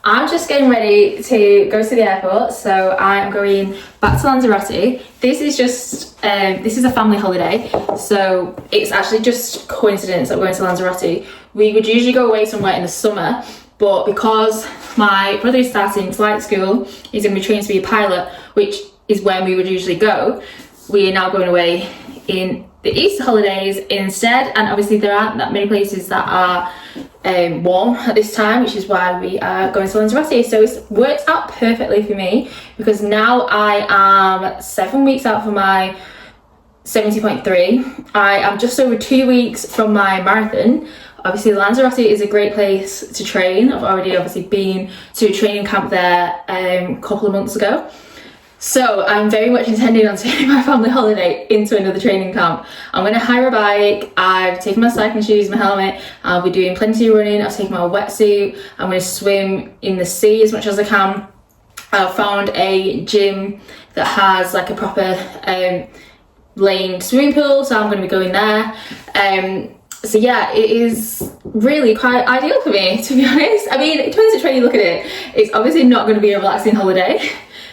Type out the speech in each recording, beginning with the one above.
I'm just getting ready to go to the airport, so I'm going back to Lanzarote. This is just, this is a family holiday, so it's actually just coincidence that we're going to Lanzarote. We would usually go away somewhere in the summer, but because my brother is starting flight school, he's going to be trained to be a pilot, which is when we would usually go. We are now going away in the Easter holidays instead, and obviously there aren't that many places that are warm at this time, which is why we are going to Lanzarote. So it's worked out perfectly for me because now I am 7 weeks out from my 70.3. I am just over 2 weeks from my marathon. Obviously Lanzarote is a great place to train. I've already obviously been to a training camp there a couple of months ago. So I'm very much intending on taking my family holiday into another training camp. I'm going to hire a bike, I've taken my cycling shoes, my helmet, I'll be doing plenty of running, I've taken my wetsuit, I'm going to swim in the sea as much as I can. I've found a gym that has like a proper laned swimming pool, so I'm going to be going there. So yeah, it is really quite ideal for me, to be honest. I mean, it depends which way you look at it. It's obviously not going to be a relaxing holiday.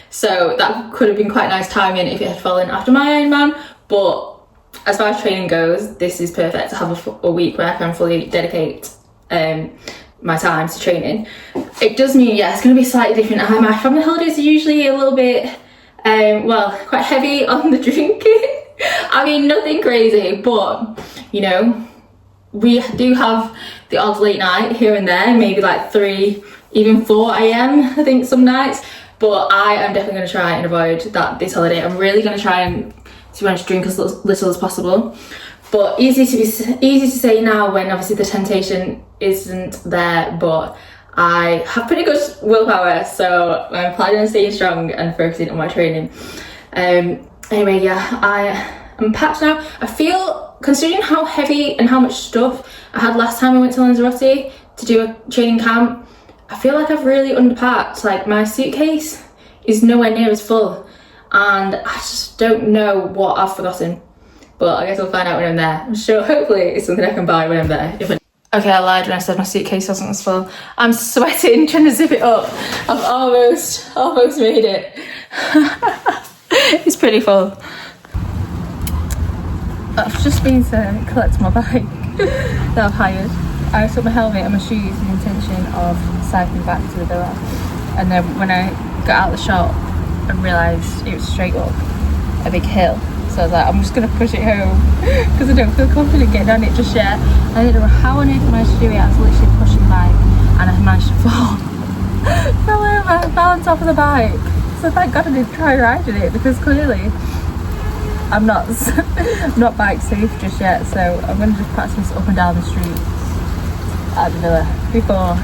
So that could have been quite nice timing if it had fallen after my Ironman, but as far as training goes, this is perfect to have a week where I can fully dedicate my time to training. It does mean, yeah, it's going to be slightly different. My family holidays are usually a little bit, quite heavy on the drinking. I mean, nothing crazy, but, you know, we do have the odd late night here and there, maybe like 3, even 4 a.m, I think some nights. But I am definitely going to try and avoid that this holiday. I'm really going to try and drink as little as possible. But easy to say now when obviously the temptation isn't there. But I have pretty good willpower, so I'm planning on staying strong and focusing on my training. Anyway, yeah, I'm packed now. I feel, considering how heavy and how much stuff I had last time I went to Lanzarote to do a training camp, I feel like I've really underpacked. Like, my suitcase is nowhere near as full and I just don't know what I've forgotten, but I guess I'll find out when I'm there. I'm sure hopefully it's something I can buy when I'm there. Okay, I lied when I said my suitcase wasn't as full. I'm sweating trying to zip it up. I've almost made it. It's pretty full. I've just been to collect my bike that I've hired. I took my helmet and my shoes with the intention of cycling back to the villa, and then when I got out of the shop I realised it was straight up a big hill, so I was like, I'm just going to push it home because I don't feel confident getting on it just yet. I don't know how on earth I managed to do it. I was literally pushing the bike and I managed to fall. Fell over, fell on top of the bike, so thank God I didn't try riding it because clearly I'm not bike safe just yet. So I'm going to just practice up and down the street at the villa before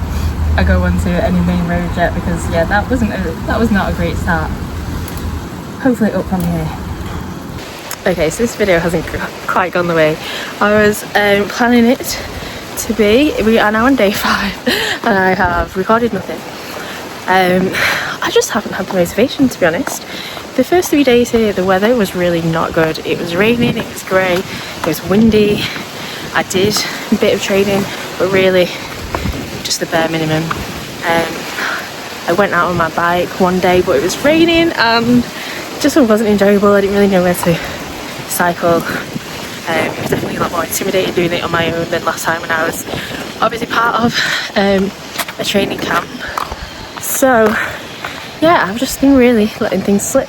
I go onto any main road yet, because yeah, that was not a great start. Hopefully up from here. Okay, so this video hasn't quite gone the way I was planning it to be. We are now on day 5 and I have recorded nothing. I just haven't had the motivation, to be honest. The first 3 days here, the weather was really not good. It was raining, it was grey, it was windy. I did a bit of training, but really just the bare minimum. I went out on my bike one day, but it was raining and just wasn't enjoyable. I didn't really know where to cycle. It was definitely a lot more intimidating doing it on my own than last time when I was obviously part of a training camp. So yeah, I've just been really letting things slip,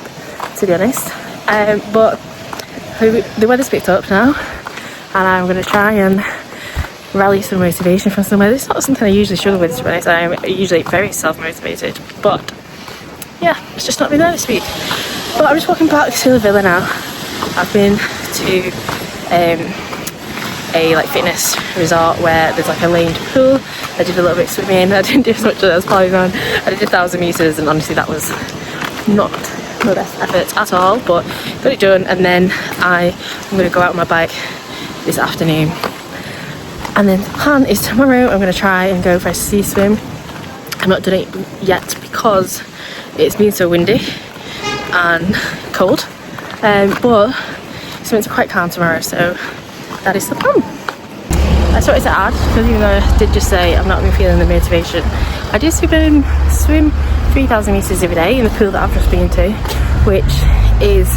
to be honest. But the weather's picked up now, and I'm going to try and rally some motivation from somewhere. It's not something I usually struggle with, to be honest. I'm usually very self-motivated, but yeah, it's just not been there this week. But I'm just walking back to the villa now. I've been to a like fitness resort where there's like a laned pool. I did a little bit of swimming. I didn't do as much as I was planning on. I did 1,000 meters, and honestly that was not the best effort at all, but got it done. And then I'm going to go out on my bike this afternoon, and then the plan is tomorrow I'm going to try and go for a sea swim. I've not done it yet because it's been so windy and cold, but it's meant to be quite calm tomorrow, so that is the plan. I just wanted to add, because even though I did just say I'm not really feeling the motivation, I do swim 3,000 metres every day in the pool that I've just been to, which is,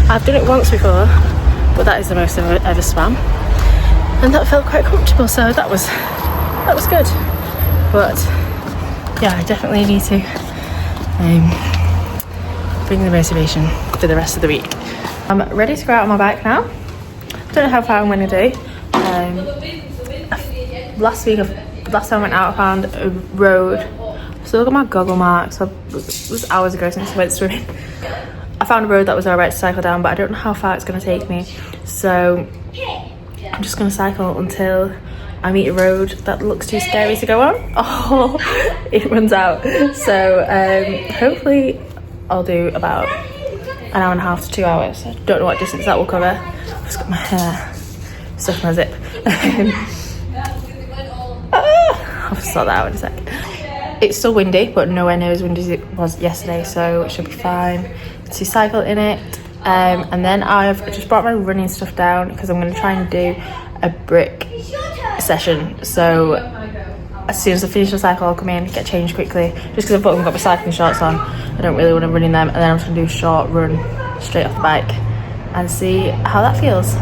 I've done it once before, but that is the most I've ever swam, and that felt quite comfortable, so that was good. But yeah, I definitely need to bring the motivation for the rest of the week. I'm ready to go out on my bike now. Don't know how far I'm going to do. Last time I went out, I found a road. Still got my goggle marks. It was hours ago since I went swimming. I found a road that was alright to cycle down, but I don't know how far it's going to take me. So I'm just going to cycle until I meet a road that looks too scary to go on. Oh, it runs out. So hopefully I'll do about an hour and a half to 2 hours. I don't know what distance that will cover. I've just got my hair stuck in my zip. I'll sort that out in a sec. It's still windy, but nowhere near as windy as it was yesterday, so it should be fine to cycle in it. And then I've just brought my running stuff down because I'm going to try and do a brick session. So as soon as I finish the cycle, I'll come in, get changed quickly, just because I've got my cycling shorts on. I don't really want to run in them, and then I'm just going to do a short run straight off the bike and see how that feels.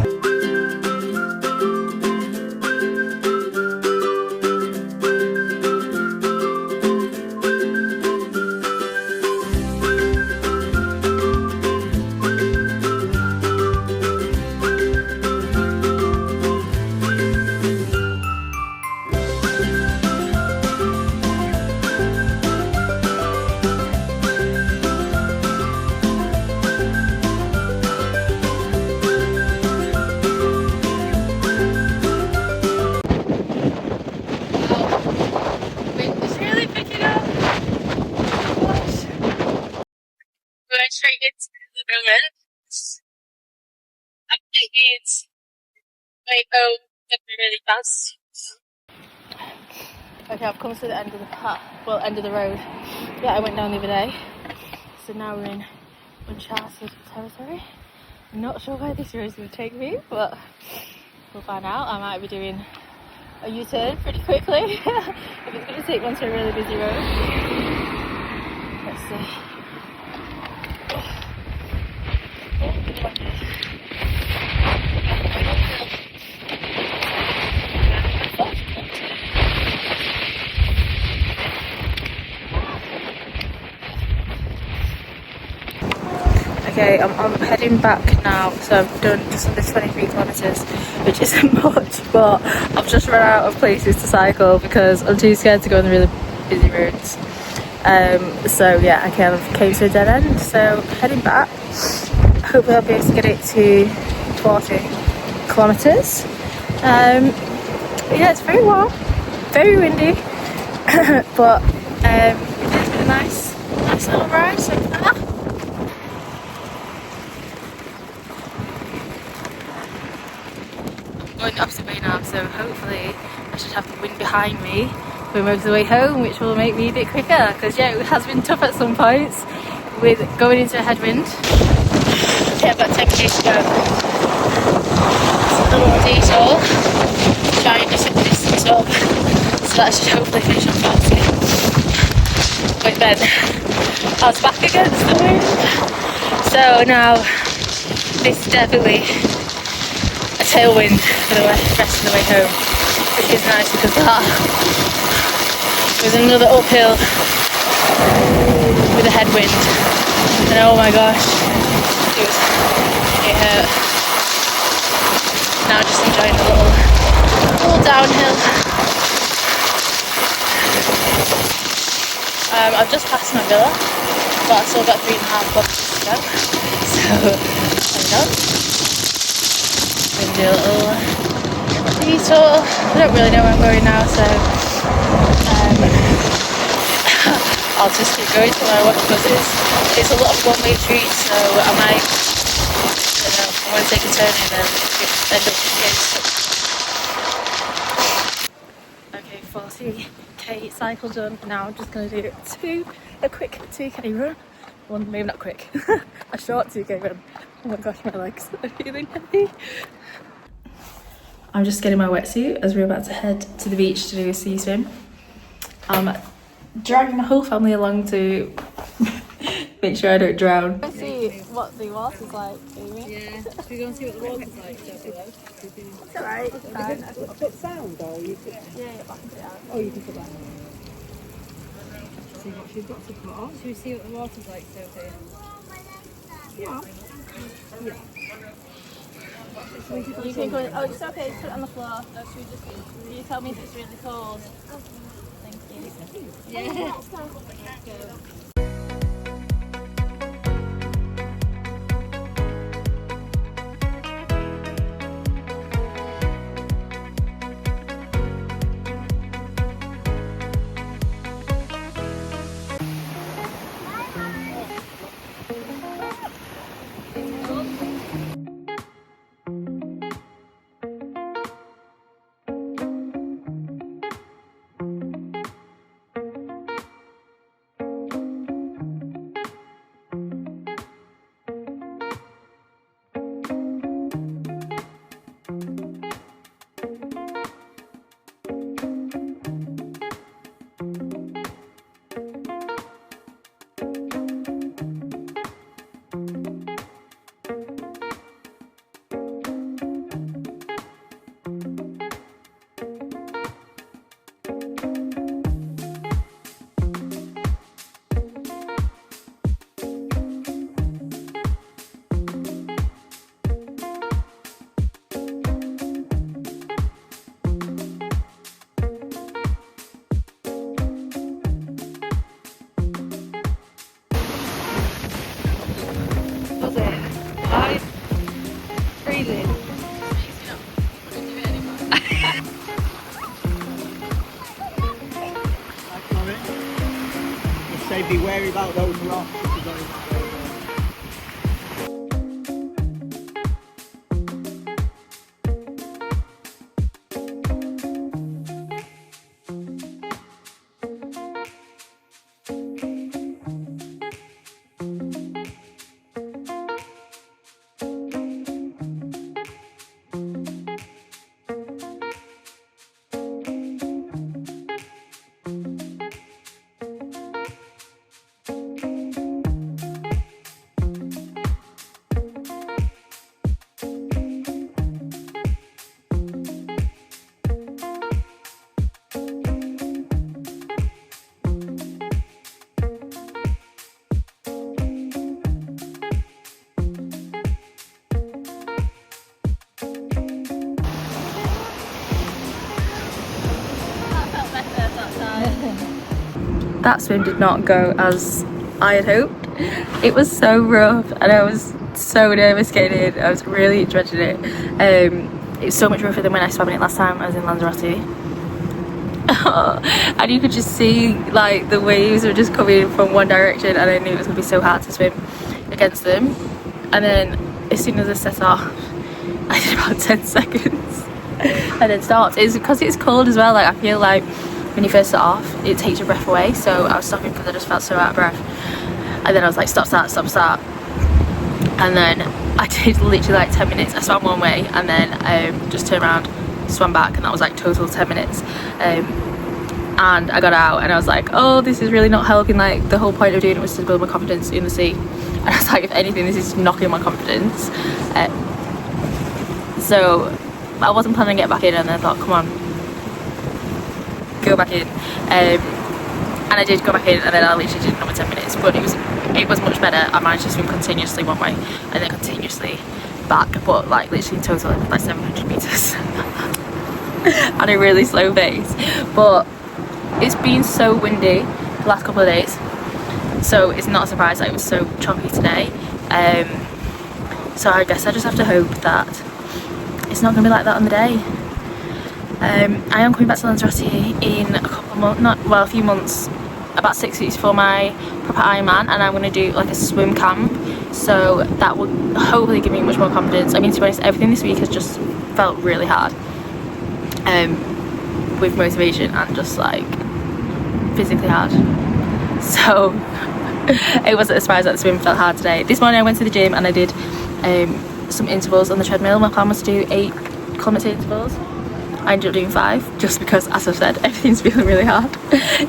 Straight into the moment. It needs my own really fast. Okay, I've come to the end of the path, well, end of the road. Yeah, I went down the other day. So now we're in uncharted territory. I'm not sure where this road is going to take me, but we'll find out. I might be doing a U-turn pretty quickly if it's going to take one to a really busy road. Let's see. Okay, I'm heading back now, so I've done just under 23 kilometres, which isn't much, but I've just run out of places to cycle because I'm too scared to go on the really busy roads. So yeah, I kind of came to a dead end, so heading back. Hopefully I'll be able to get it to 40 kilometres. Yeah, it's very warm, very windy, but it's been a nice little ride so far. Going the opposite way now, so hopefully I should have the wind behind me for most of the way home, which will make me a bit quicker, because yeah, it has been tough at some points with going into a headwind. Okay, I've got 10 k's to go. It's a little detour, trying to set the distance up, so that should hopefully finish on 40. But then I was back against the wind, so now this is definitely a tailwind for the rest of the way home, which is nice because that was another uphill with a headwind, and oh my gosh, it hurt. Now just enjoying the little downhill. I've just passed my villa, but I've still got 3.5 kilometres to go, so there we go. Gonna do a little detour. I don't really know where I'm going now, so I'll just keep going till I watch buses. It's a lot of one-way streets, so I might, I don't know, I want to take a turn and then end up getting stuck. Okay, 40k cycle done. Now I'm just going to do a quick 2k run. Well, maybe not quick, a short 2k run. Oh my gosh, my legs are feeling heavy. I'm just getting my wetsuit as we're about to head to the beach to do a sea swim. I'm dragging my whole family along to make sure I don't drown. Let's see what the water's like, Amy. Yeah, should we go and see what the water's like? It's alright, it's fine. Put sound or you put... Yeah, I can sit down. Oh, you can put that on. See what she's got to put on. Should we see what the water's like, Sophie? Yeah. You can go, oh, it's okay, put it on the floor. Or should we just, will you tell me if it's really cold? Thank you. Yeah. Be wary about those rocks if you're going that way. That swim did not go as I had hoped. It was so rough and I was so nervous getting in. I was really dreading it. It was so much rougher than when I swam in it last time I was in Lanzarote. And you could just see like the waves were just coming from one direction and I knew it was going to be so hard to swim against them. And then as soon as I set off, I did about 10 seconds and then stopped. It's because it's cold as well. Like I feel like when you first start off, it takes your breath away. So I was stopping because I just felt so out of breath. And then I was like, stop, start, stop, start. And then I did literally like 10 minutes. I swam one way and then just turned around, swam back, and that was like total 10 minutes. And I got out and I was like, oh, this is really not helping. Like the whole point of doing it was to build my confidence in the sea. And I was like, if anything, this is knocking my confidence. So I wasn't planning to get back in, and then I thought, come on, go back in. And I did go back in, and then I literally did another 10 minutes, but it was much better. I managed to swim continuously one way and then continuously back, but like literally in total it was like 700 meters at a really slow pace. But it's been so windy the last couple of days, so it's not a surprise that it was so choppy today. So I guess I just have to hope that it's not going to be like that on the day. I am coming back to Lanzarote in a couple of months, a few months, about 6 weeks before my proper Ironman, and I'm going to do like a swim camp, so that will hopefully give me much more confidence. I mean, to be honest, everything this week has just felt really hard, with motivation and just like physically hard. So it wasn't a surprise that the swim felt hard today. This morning I went to the gym and I did some intervals on the treadmill. My plan was to do 8 kilometre intervals. I ended up doing 5 just because, as I've said, everything's feeling really hard.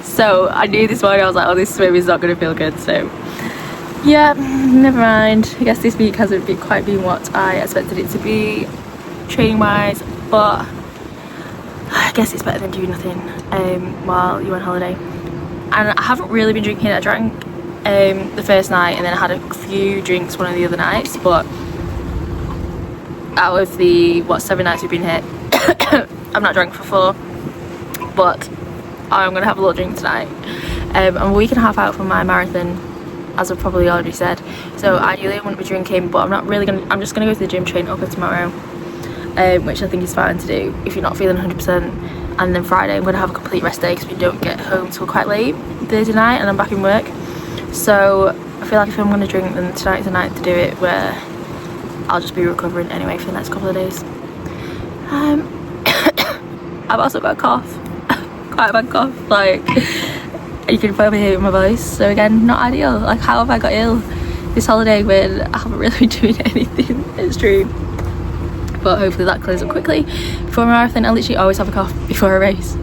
So I knew this morning, I was like, oh, this swim is not going to feel good. So yeah, never mind. I guess this week hasn't quite been what I expected it to be training wise, but I guess it's better than doing nothing while you're on holiday. And I haven't really been drinking. I drank the first night and then I had a few drinks one of the other nights, but out of the 7 nights we've been here, I'm not drunk for 4, but I'm gonna have a little drink tonight. I'm a week and a half out from my marathon, as I've probably already said, so ideally I wouldn't be drinking, but I'm just gonna go to the gym, train upper tomorrow, which I think is fine to do if you're not feeling 100%. And then Friday I'm gonna have a complete rest day because we don't get home till quite late Thursday night and I'm back in work. So I feel like if I'm gonna drink, then tonight's the night to do it, where I'll just be recovering anyway for the next couple of days. I've also got a cough, quite a bad cough, like you can probably hear it in my voice. So again, not ideal. Like, how have I got ill this holiday when I haven't really been doing anything? It's true, but hopefully that clears up quickly before my marathon. I literally always have a cough before a race,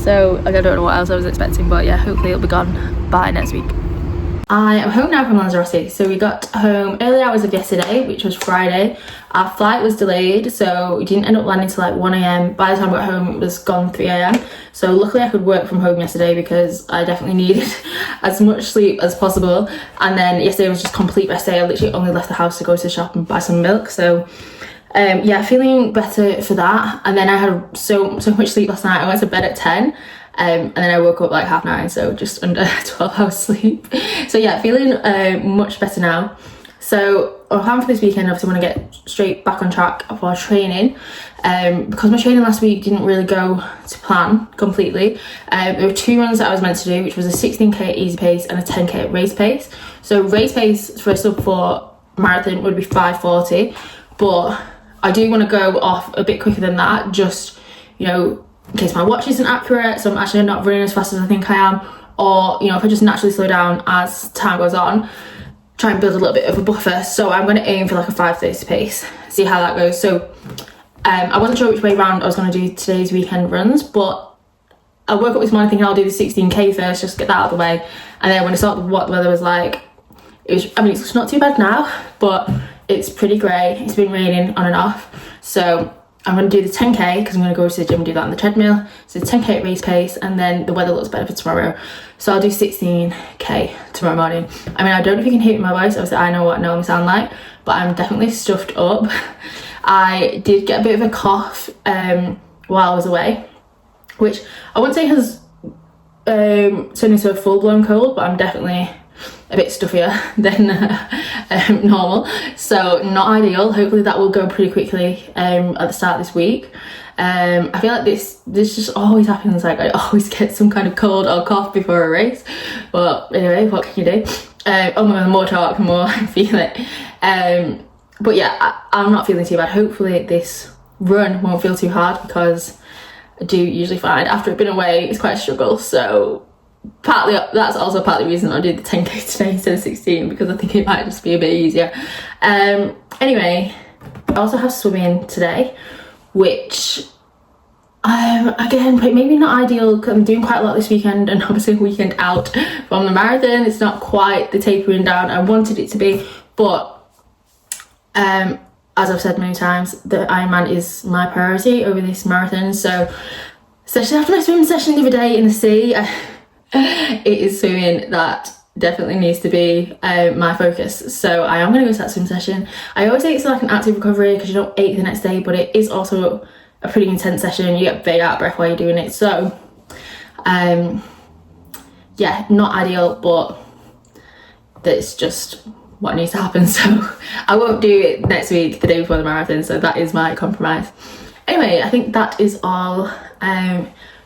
so like, I don't know what else I was expecting, but yeah, hopefully it'll be gone by next week. I am home now from Lanzarote. So we got home early hours of yesterday, which was Friday. Our flight was delayed, so we didn't end up landing till like 1 a.m. By the time we got home, it was gone 3 a.m. So luckily I could work from home yesterday because I definitely needed as much sleep as possible. And then yesterday was just complete rest day. I literally only left the house to go to the shop and buy some milk. So yeah, feeling better for that. And then I had so much sleep last night. I went to bed at 10. And then I woke up like 9:30, so just under 12 hours sleep. So yeah, feeling much better now. So our plan for this weekend, obviously want to get straight back on track for training. Because my training last week didn't really go to plan completely. There were 2 runs that I was meant to do, which was a 16k at easy pace and a 10k at race pace. So race pace for a sub 4 marathon would be 5:40, but I do want to go off a bit quicker than that, just, you know, in case my watch isn't accurate, so I'm actually not running as fast as I think I am, or, you know, if I just naturally slow down as time goes on, try and build a little bit of a buffer. So I'm going to aim for like a 5:30 pace, see how that goes. So I wasn't sure which way round I was going to do today's weekend runs, but I woke up this morning thinking I'll do the 16k first, just get that out of the way, and then when I saw what the weather was like, I mean, it's not too bad now, but it's pretty grey, it's been raining on and off, so I'm going to do the 10k because I'm going to go to the gym and do that on the treadmill. So 10k at race pace, and then the weather looks better for tomorrow, so I'll do 16k tomorrow morning. I mean, I don't know if you can hear it in my voice, obviously I know what I normally sound like, but I'm definitely stuffed up. I did get a bit of a cough while I was away, which I wouldn't say has turned into a full-blown cold, but I'm definitely a bit stuffier than normal, so not ideal. Hopefully that will go pretty quickly at the start of this week. I feel like this just always happens, like I always get some kind of cold or cough before a race, but anyway, what can you do? Oh my god, the more talk, the more I feel it. But yeah, I'm not feeling too bad. Hopefully this run won't feel too hard, because I do usually find after I've been away it's quite a struggle, so partly that's also partly the reason I did the 10k today instead of 16, because I think it might just be a bit easier. Anyway, I also have swimming today, which again, maybe not ideal because I'm doing quite a lot this weekend, and obviously a weekend out from the marathon, it's not quite the tapering down I wanted it to be, but as I've said many times, the Ironman is my priority over this marathon. So especially after my swimming session the other day in the sea, it is swimming that definitely needs to be my focus. So I am going to go to that swim session. I always say it's like an active recovery because you don't ache the next day, but it is also a pretty intense session. You get very out of breath while you're doing it. So yeah, not ideal, but that's just what needs to happen. So I won't do it next week, the day before the marathon, so that is my compromise. Anyway, I think that is all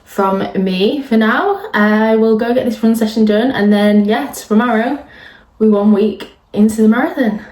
from me for now. I will go get this run session done, and then yeah, tomorrow we're 1 week into the marathon.